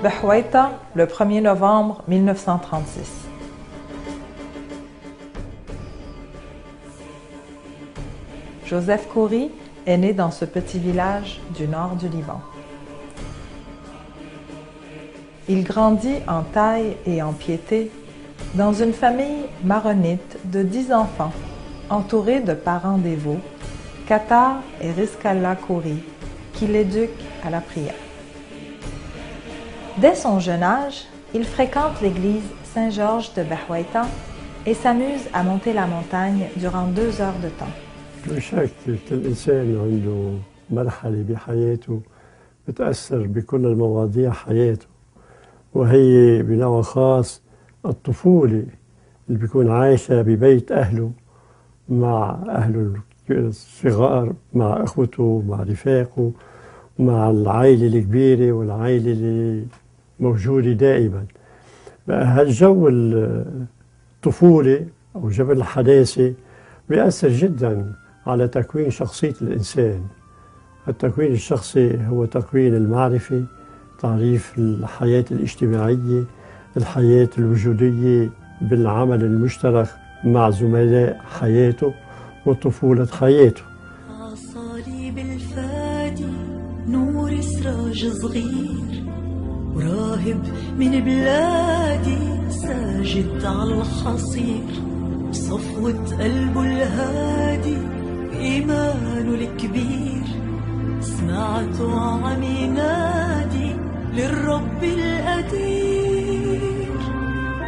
Houaïta, le 1er novembre 1936. Joseph Khoury est né dans ce petit village du nord du Liban. Il grandit en taille et en piété dans une famille maronite de 10 enfants, entouré de parents dévots, Qatar et Rizkallah Khoury, qui l'éduquent à la prière. Dès son jeune âge, il fréquente l'église Saint-Georges de Houaïta et s'amuse à monter la montagne durant 2 heures de temps. لا شك الإنسان عنده مرحلة بحياته بتأثر بكل المواضيع حياته، وهي بنوع خاص الطفولة اللي بيكون عايشة ببيت أهله مع أهله الصغار، مع أخوته، مع رفاقه، مع العائلة الكبيرة والعائلة اللي موجودة دائما. هالجو الطفولة أو جو الحداثة بيأثر جدا على تكوين شخصية الإنسان. التكوين الشخصي هو تكوين المعرفة، تعريف الحياة الاجتماعية، الحياة الوجودية بالعمل المشترك مع زملاء حياته وطفولة حياته. عصالي بالفادي نور سراج صغير، وراهب من بلادي ساجد على الحصير، بصفوة قلبه الهادي إيمانه الكبير، سمعته عم ينادي للرب القدير.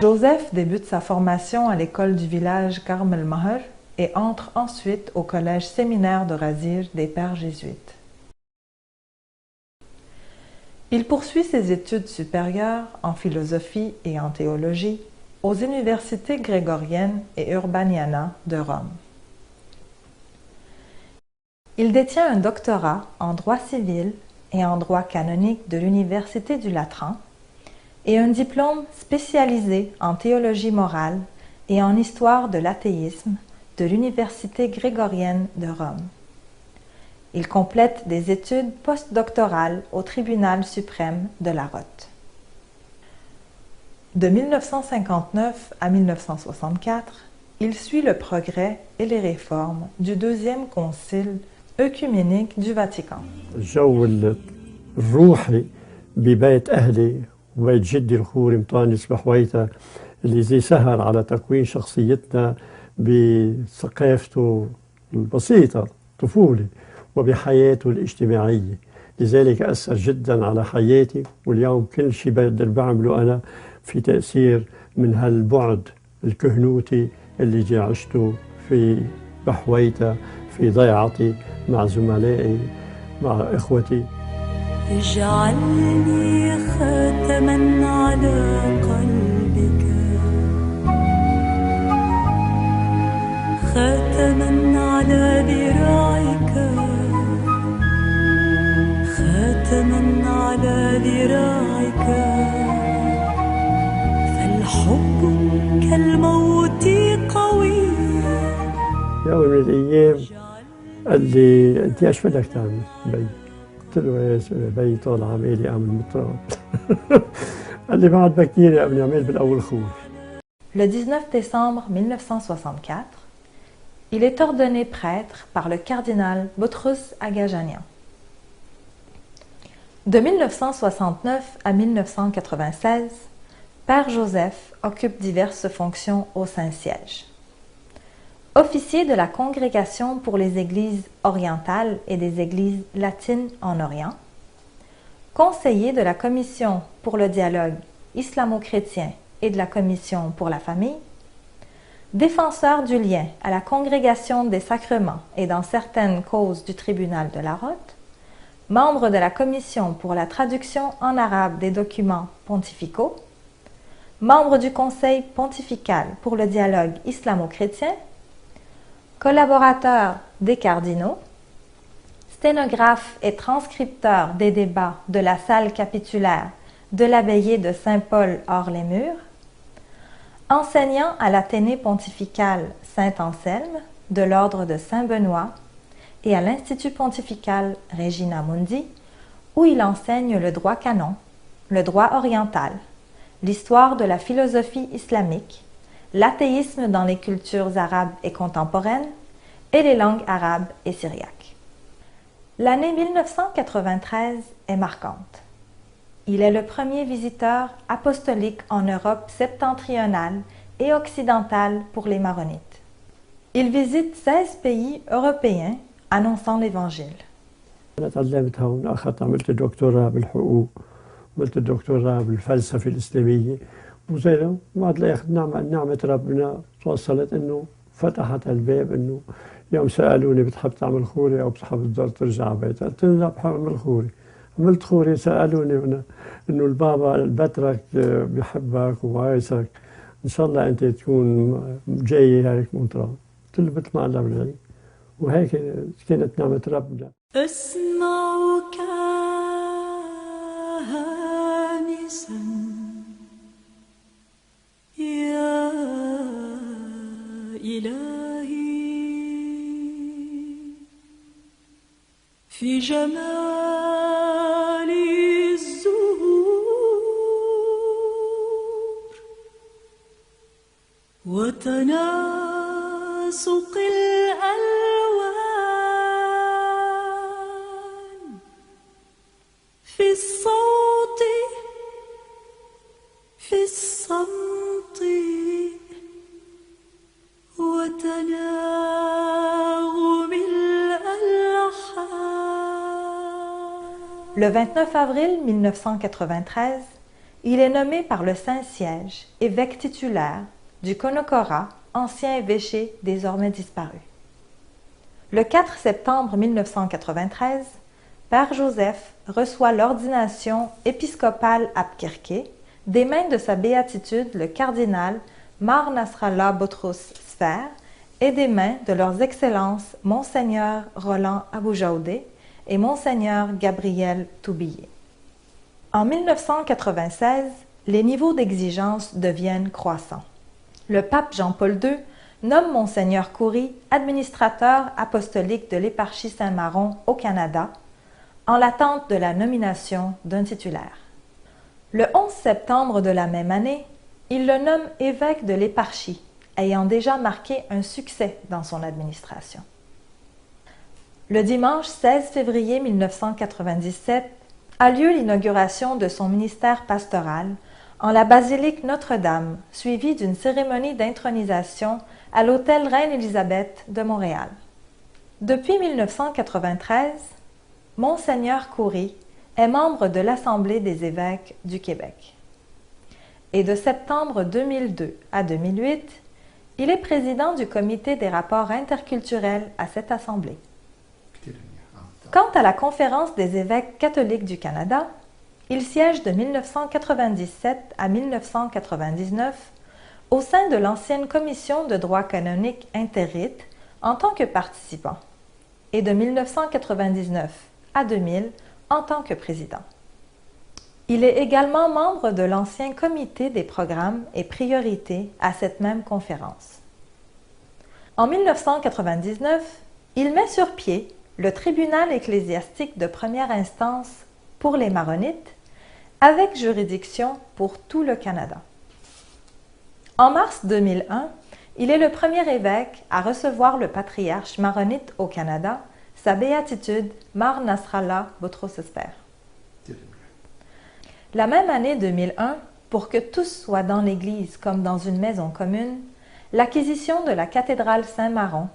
Joseph débute sa formation à l'école du village Karm el-Maher et entre ensuite au collège séminaire de Razir des Pères jésuites. Il poursuit ses études supérieures en philosophie et en théologie aux universités grégoriennes et urbaniana de Rome. Il détient un doctorat en droit civil et en droit canonique de l'Université du Latran et un diplôme spécialisé en théologie morale et en histoire de l'athéisme de l'Université grégorienne de Rome. Il complète des études postdoctorales au Tribunal suprême de la Rote. De 1959 à 1964, il suit le progrès et les réformes du deuxième concile œcuménique du Vatican. الجو الروحي ببيت أهلي وبيت جدي الخوري مطانس بحويتا اللي زي سهر على تكوين شخصيتنا بثقافته البسيطة طفولة وبحياته الاجتماعية، لذلك أثر جدا على حياتي، واليوم كل شيء بقدر بعمله أنا في تأثير من هالبعد الكهنوتي اللي جي عشته في بحويتا في ضيعتي مع زملائي مع إخوتي. اجعلني خاتما على قلبك، خاتما على ذراعك، خاتما على ذراعك، فالحب كالموت قوي. يوم من الأيام قال لي أنت إيش بدك تعمل بي؟ قلت له يا بي طال عمالي أعمل مطرب. قال لي بعد بكير قبل أعمل بالأول خوف. Le 19 décembre 1964, il est ordonné prêtre par le cardinal Botrus Agajanian. De 1969 à 1996, Père Joseph occupe diverses fonctions au Saint-Siège. Officier de la Congrégation pour les Églises orientales et des Églises latines en Orient, conseiller de la Commission pour le dialogue islamo-chrétien et de la Commission pour la famille, défenseur du lien à la Congrégation des sacrements et dans certaines causes du tribunal de la Rote, membre de la Commission pour la traduction en arabe des documents pontificaux, membre du Conseil pontifical pour le dialogue islamo-chrétien, collaborateur des cardinaux, sténographe et transcripteur des débats de la salle capitulaire de l'abbaye de Saint-Paul hors les murs, enseignant à l'Athénée pontifical Saint-Anselme de l'ordre de Saint-Benoît et à l'Institut pontifical Regina Mundi, où il enseigne le droit canon, le droit oriental, l'histoire de la philosophie islamique, l'athéisme dans les cultures arabes et contemporaines et les langues arabes et syriaques. L'année 1993 est marquante. Il est le premier visiteur apostolique en Europe septentrionale et occidentale pour les maronites. Il visite 16 pays européens annonçant l'Évangile. أنا تعلمت هون عملت دكتوراه بالحقوق، عملت دكتوراه بالفلسفة الإسلامية، وزي بعد لا ياخذ نعمة ربنا توصلت إنه فتحت الباب إنه يوم سألوني بتحب تعمل خوري أو بتحب تضل ترجع على بيتك، قلت لهم لا بحب أعمل خوري. عملت خوري، سألوني إنه البابا البترك بيحبك وعايزك، إن شاء الله أنت تكون جاي هيك مطران. قلت له مثل ما علمنا لي، وهيك كانت نعمة ربنا. أسمعك هامسا يا إلهي في جمال الزهور وتناسق الألوان في الصوت في الصمت وتناغم الألحان. Le 29 avril 1993, il est nommé par le Saint-Siège évêque titulaire du Conokora, ancien évêché désormais disparu. Le 4 septembre 1993, Père Joseph reçoit l'ordination épiscopale à Pkirké des mains de sa béatitude le cardinal Mar Nasrallah Boutros Sfer et des mains de leurs excellences Monseigneur Roland Aboujaoudé et Monseigneur Gabriel Toubillet. En 1996, les niveaux d'exigence deviennent croissants. Le pape Jean-Paul II nomme Monseigneur Khoury administrateur apostolique de l'éparchie Saint-Maron au Canada, en l'attente de la nomination d'un titulaire. Le 11 septembre de la même année, il le nomme évêque de l'éparchie, ayant déjà marqué un succès dans son administration. Le dimanche 16 février 1997 a lieu l'inauguration de son ministère pastoral en la basilique Notre-Dame, suivie d'une cérémonie d'intronisation à l'hôtel Reine-Élisabeth de Montréal. Depuis 1993, Monseigneur Khoury est membre de l'Assemblée des évêques du Québec. Et de septembre 2002 à 2008, il est président du comité des rapports interculturels à cette assemblée. Quant à la Conférence des évêques catholiques du Canada, il siège de 1997 à 1999 au sein de l'ancienne commission de droit canonique interrite en tant que participant et de 1999 à 2000 en tant que président. Il est également membre de l'ancien comité des programmes et priorités à cette même conférence. En 1999, il met sur pied le tribunal ecclésiastique de première instance pour les maronites, avec juridiction pour tout le Canada. En mars 2001, il est le premier évêque à recevoir le patriarche maronite au Canada, sa béatitude Mar Nasrallah Boutros Sfer. La même année 2001, pour que tous soient dans l'Église comme dans une maison commune, l'acquisition de la cathédrale Saint-Maron,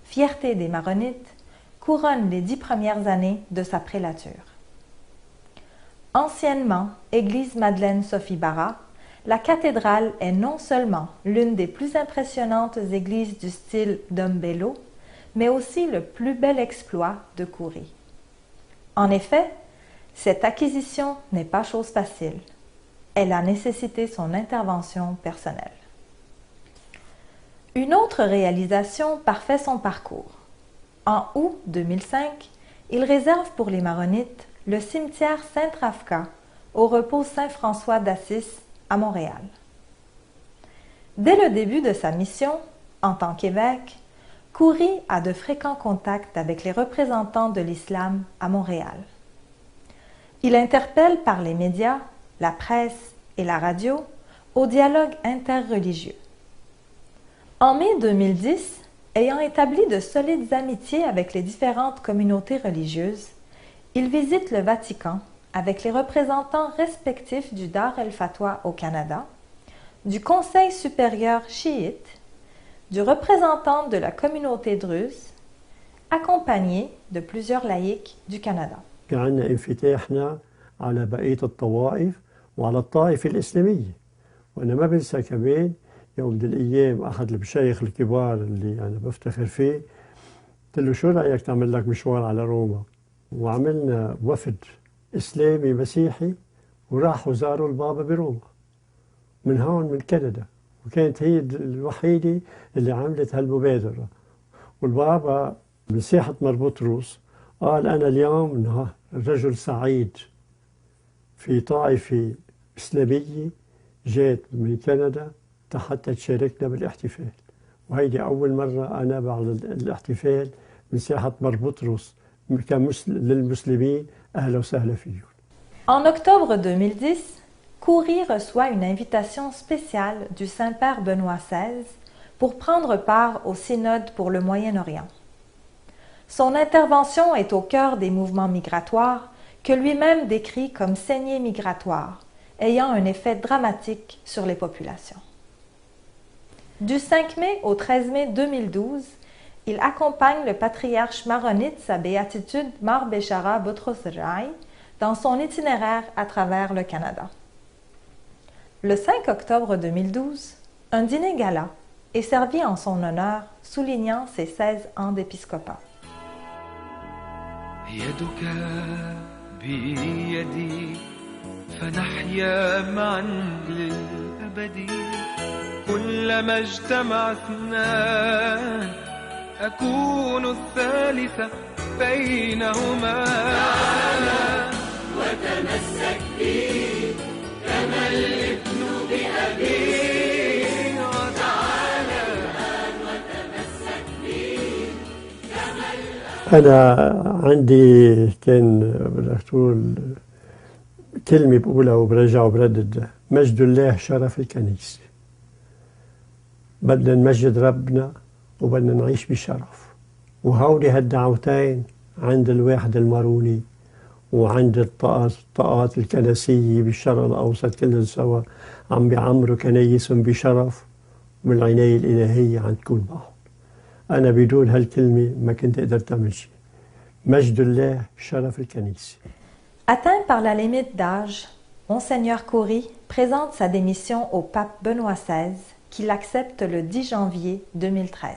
fierté des maronites, couronne les 10 premières années de sa prélature. Anciennement Église Madeleine-Sophie Bara, la cathédrale est non seulement l'une des plus impressionnantes églises du style d'Umbello, mais aussi le plus bel exploit de Khoury. En effet, cette acquisition n'est pas chose facile. Elle a nécessité son intervention personnelle. Une autre réalisation parfait son parcours. En août 2005, il réserve pour les maronites le cimetière Saint-Trafka au repos Saint-François d'Assise à Montréal. Dès le début de sa mission, en tant qu'évêque, Khoury a de fréquents contacts avec les représentants de l'islam à Montréal. Il interpelle par les médias la presse et la radio au dialogue interreligieux. En mai 2010, ayant établi de solides amitiés avec les différentes communautés religieuses, il visite le Vatican avec les représentants respectifs du Dar el-Fatwa au Canada, du Conseil supérieur chiite, du représentant de la communauté druze, accompagné de plusieurs laïcs du Canada. كان عندنا انفتاحنا على بقية الطوائف وعلى الطائفة الإسلامية. وأنا ما بنسى كمان يوم من الأيام أحد المشايخ الكبار اللي أنا بفتخر فيه قلت له شو رأيك تعمل لك مشوار على روما؟ وعملنا وفد إسلامي مسيحي وراحوا زاروا البابا بروما من هون من كندا، وكانت هي الوحيدة اللي عملت هالمبادرة. والبابا مساحة مربوطروس قال أنا اليوم رجل سعيد في طائفة إسلامية جات من كندا حتى تشاركنا بالاحتفال، وهيدي أول مرة أنا بعد الاحتفال من ساحة مربوطروس للمسلمين. أهلا وسهلا فيهم. En octobre 2010, Khoury reçoit une invitation spéciale du Saint-Père Benoît XVI pour prendre part au synode pour le Moyen-Orient. Son intervention est au cœur des mouvements migratoires que lui-même décrit comme saignée migratoire, ayant un effet dramatique sur les populations. Du 5 mai au 13 mai 2012, il accompagne le patriarche maronite sa béatitude Mar Béchara Boutros Rai dans son itinéraire à travers le Canada. Le 5 octobre 2012, un dîner gala est servi en son honneur, soulignant ses 16 ans d'épiscopat. يدك بيدي فنحيا معا للأبد كلما اجتمع اثنان أكون الثالثة بينهما وتمسك بي كما الابن بأبيه وتعالى وتمسك بي كما أنا عندي كان بدك تقول كلمة بقولها وبرجع وبردد: مجد الله شرف الكنيسة. بدنا نمجد ربنا وبدنا نعيش بشرف، وهولي هالدعوتين عند الواحد الماروني وعند الطاقات الكنسية بالشرق الأوسط كلهم سوا عم بيعمروا كنايسهم بشرف والعناية الإلهية عند كل بعض. أنا بدون هالكلمة ما كنت قدرت أعمل شيء. مجد الله شرف الكنيسة. Atteint par la limite d'âge, Monseigneur Khoury présente sa démission au pape Benoît XVI, qui l'accepte le 10 janvier 2013.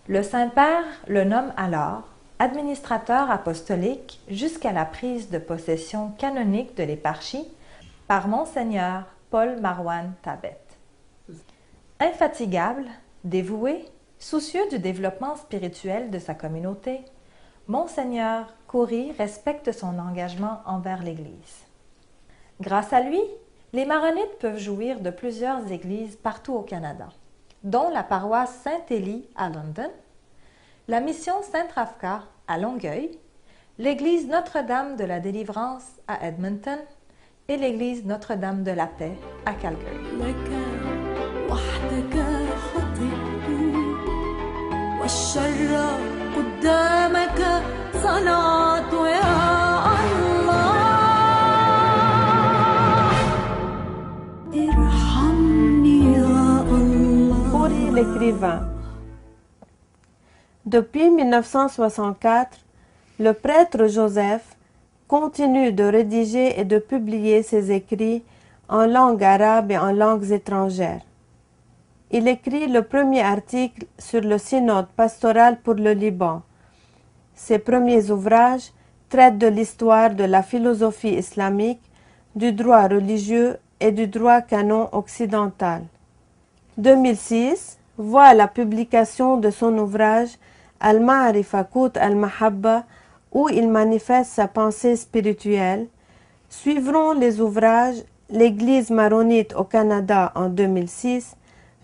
Le Saint-Père le nomme alors administrateur apostolique jusqu'à la prise de possession canonique de l'éparchie par Monseigneur Paul Marouane Tabet. Infatigable, dévoué, soucieux du développement spirituel de sa communauté, Monseigneur Khoury respecte son engagement envers l'Église. Grâce à lui, les maronites peuvent jouir de plusieurs églises partout au Canada, dont la paroisse Saint-Élie à London, la mission Saint-Rafka à Longueuil, l'église Notre-Dame de la Délivrance à Edmonton et l'église Notre-Dame de la Paix à Calgary. Khoury l'écrivain. Depuis 1964, le prêtre Joseph continue de rédiger et de publier ses écrits en langue arabe et en langues étrangères. Il écrit le premier article sur le synode pastoral pour le Liban. Ses premiers ouvrages traitent de l'histoire de la philosophie islamique, du droit religieux et du droit canon occidental. 2006 voit la publication de son ouvrage Al-Ma'rifa Kout al-Mahabba, où il manifeste sa pensée spirituelle. Suivront les ouvrages L'Église maronite au Canada en 2006,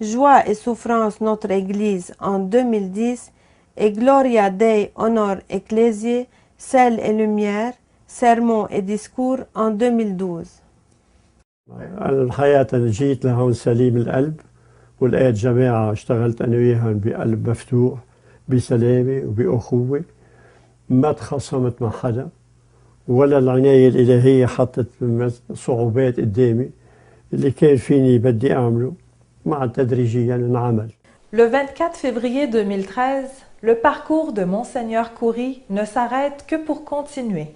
Joie et souffrance notre Église en 2010 et Gloria Dei Honor Ecclesiae, Sel et lumière, Sermons et discours en 2012. الحقيقة أنا جيت لهون سليم القلب ولقيت جماعة اشتغلت أنا وياهم بقلب مفتوح بسلامة وبأخوة ما تخاصمت مع حدا ولا العناية الإلهية حطت صعوبات قدامي اللي كان فيني بدي أعمله مع تدريجيا انعمل. Le 24 février 2013, le parcours de Monseigneur Khoury ne s'arrête que pour continuer,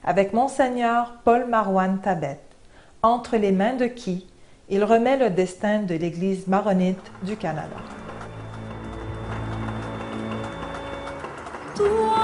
avec Monseigneur Paul Marouane Tabet, entre les mains de qui il remet le destin de l'Église maronite du Canada. Toi